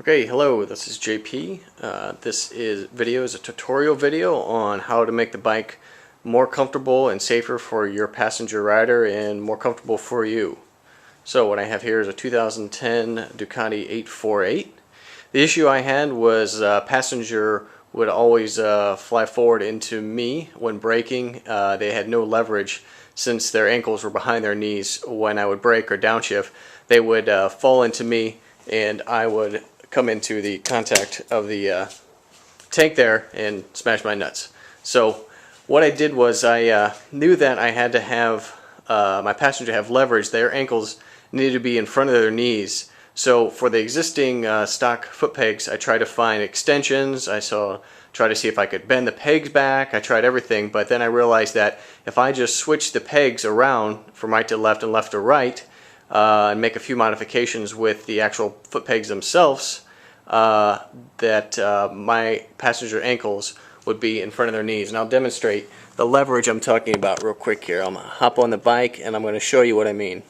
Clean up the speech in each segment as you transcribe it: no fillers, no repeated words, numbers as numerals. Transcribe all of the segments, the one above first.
Okay, hello, this is JP. This video is a tutorial video on how to make the bike more comfortable and safer for your passenger rider and more comfortable for you. So what I have here is a 2010 Ducati 848. The issue I had was passenger would always fly forward into me when braking. They had no leverage since their ankles were behind their knees. When I would brake or downshift, they would fall into me and I would come into the contact of the tank there and smash my nuts. So what I did was I knew that I had to have my passenger have leverage. Their ankles needed to be in front of their knees. So for the existing stock foot pegs, I tried to find extensions. I tried to see if I could bend the pegs back. I tried everything, but then I realized that if I just switch the pegs around from right to left and left to right, and make a few modifications with the actual foot pegs themselves, that my passenger ankles would be in front of their knees. And I'll demonstrate the leverage I'm talking about real quick here. I'm going to hop on the bike and I'm going to show you what I mean.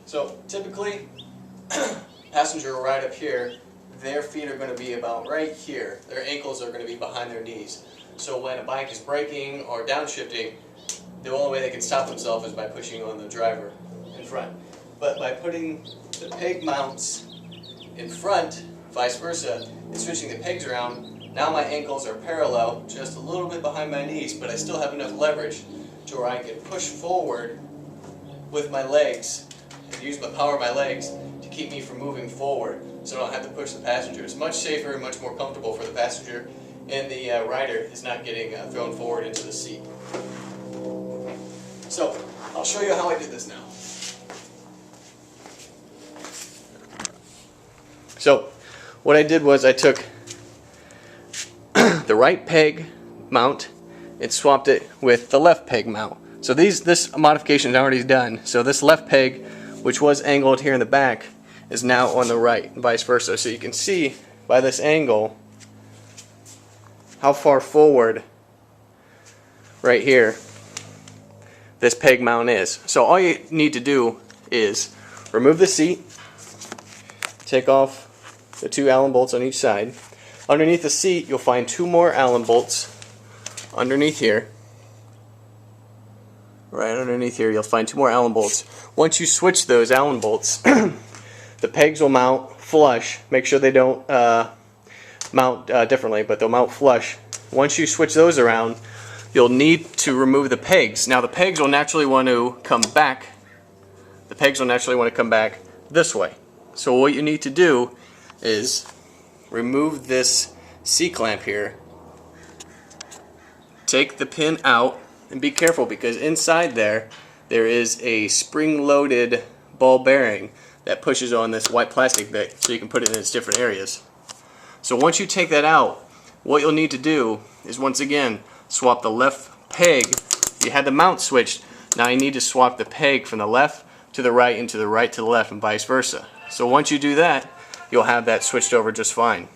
So typically, passenger will ride up here. Their feet are going to be about right here. Their ankles are going to be behind their knees. So when a bike is braking or downshifting, the only way they can stop themselves is by pushing on the driver in front. But by putting the peg mounts in front, vice versa, and switching the pegs around, now my ankles are parallel, just a little bit behind my knees, but I still have enough leverage to where I can push forward with my legs and use the power of my legs to keep me from moving forward, so I don't have to push the passenger. It's much safer and much more comfortable for the passenger, and the rider is not getting thrown forward into the seat. So I'll show you how I did this now. So what I did was I took the right peg mount and swapped it with the left peg mount. So this modification is already done. So this left peg, which was angled here in the back, is now on the right, and vice versa. So you can see by this angle how far forward right here this peg mount is. So all you need to do is remove the seat, take off the two Allen bolts on each side. Underneath the seat you'll find two more Allen bolts underneath here. Right underneath here you'll find two more Allen bolts. Once you switch those Allen bolts, the pegs will mount flush. Make sure they don't mount differently, but they'll mount flush. Once you switch those around, you'll need to remove the pegs. Now the pegs will naturally want to come back. The pegs will naturally want to come back this way. So what you need to do is remove this C-clamp here. Take the pin out and be careful, because inside there is a spring-loaded ball bearing that pushes on this white plastic bit so you can put it in its different areas. So once you take that out, what you'll need to do is once again swap the left peg. You had the mount switched, now you need to swap the peg from the left to the right and to the right to the left and vice versa. So once you do that, you'll have that switched over just fine.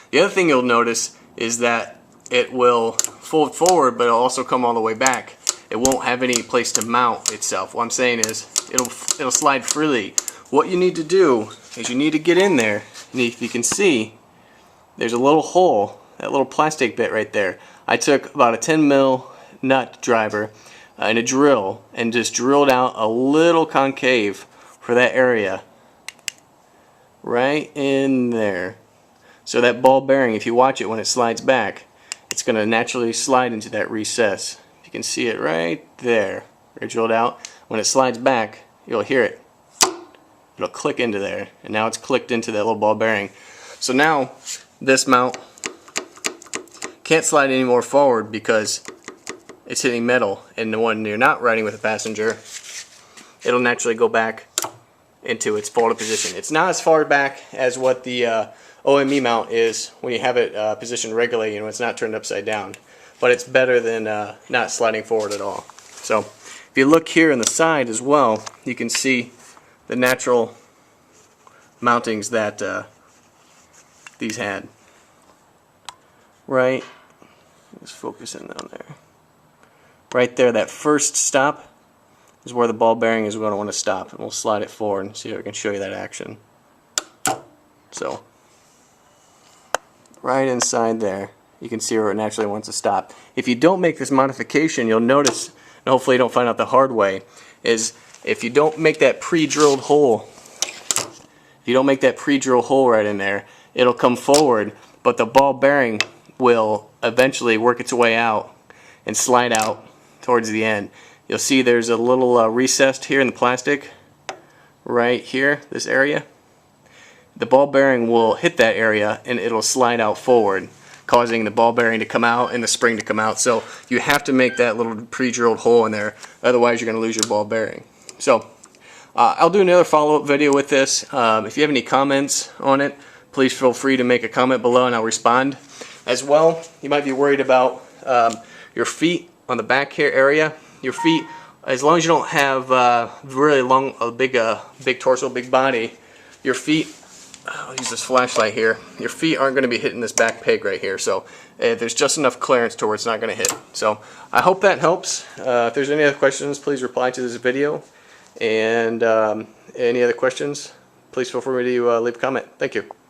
The other thing you'll notice is that it will fold forward, but it'll also come all the way back. It won't have any place to mount itself. What I'm saying is it'll slide freely. What you need to do is you need to get in there, and if you can see, there's a little hole, that little plastic bit right there. I took about a 10 mil nut driver and a drill and just drilled out a little concave for that area right in there. So that ball bearing, if you watch it when it slides back, it's going to naturally slide into that recess. You can see it right there. Right drilled out. When it slides back, you'll hear it. It'll click into there, and now it's clicked into that little ball bearing. So now this mount can't slide any more forward because it's hitting metal, and when you're not riding with a passenger, it'll naturally go back into its folded position. It's not as far back as what the OME mount is when you have it positioned regularly, when it's not turned upside down, but it's better than not sliding forward at all. So if you look here on the side as well, you can see the natural mountings that these had. Right, just focus in down there. right there, that first stop is where the ball bearing is going to want to stop. And we'll slide it forward and see if I can show you that action. So, right inside there, you can see where it naturally wants to stop. If you don't make this modification, you'll notice, and hopefully you don't find out the hard way, is if you don't make that pre-drilled hole, right in there, it'll come forward, but the ball bearing will eventually work its way out and slide out towards the end. You'll see there's a little recessed here in the plastic, right here, this area. The ball bearing will hit that area and it'll slide out forward, causing the ball bearing to come out and the spring to come out. So you have to make that little pre-drilled hole in there, otherwise you're going to lose your ball bearing. So I'll do another follow-up video with this. If you have any comments on it, please feel free to make a comment below and I'll respond. As well, you might be worried about your feet on the back here area. Your feet, as long as you don't have really long, big torso, big body, your feet, I'll use this flashlight here, your feet aren't going to be hitting this back peg right here. So there's just enough clearance to where it's not going to hit. So I hope that helps. If there's any other questions, please reply to this video. And any other questions, please feel free to leave a comment. Thank you.